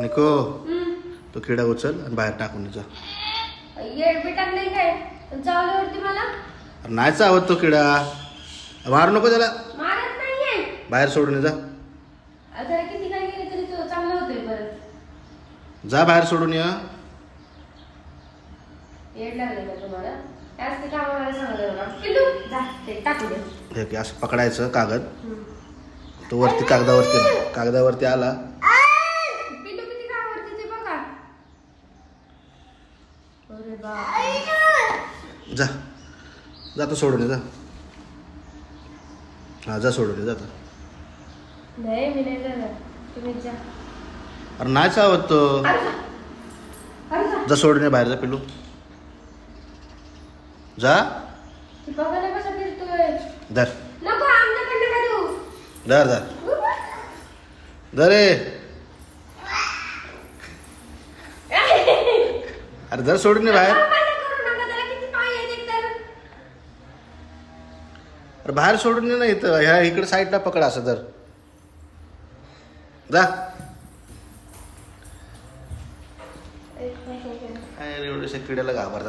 निको तो किडा उचल आणि बाहेर टाकून जा. येड बिटाक नाही काय चावल्यावरती मला अरे नाही चावत तो किडा. मारू नको त्याला. मारत नाहीये. बाहेर सोडून जा. आता किती काय केलं तरी तो चांगला होतोय परत. जा बाहेर सोडून ये. येड लागले का तुम्हाला? त्याच ते कामाला सांगलं ना पिल्लू जा ते टाकू दे. हे की असं पकडायचं कागद. तो वरती कागदावरती आला. पिल्लू किती कामावरती ते बघा. अरे बाप. जा जातो सोडून ये जा. हा जा सोडून ये जाता. नाही मी नाही जाणार तुम्ही जा. अरे नाही चावत तो. अरे जा. अरे जा. जा सोडून ये बाहेर जा पिल्लू. जा. ती बघा ना कसा फिरतोय. धर नको आमच्याकडनं का देऊ. धर धर धर रे. अरे धर सोडून ये बाहेर. अरे बाहेर सोडून ये ना इथं. ह्या इकडे साईडला पकड असं धर. जा. काय रे एवढ्या किड्याला घाबरतात.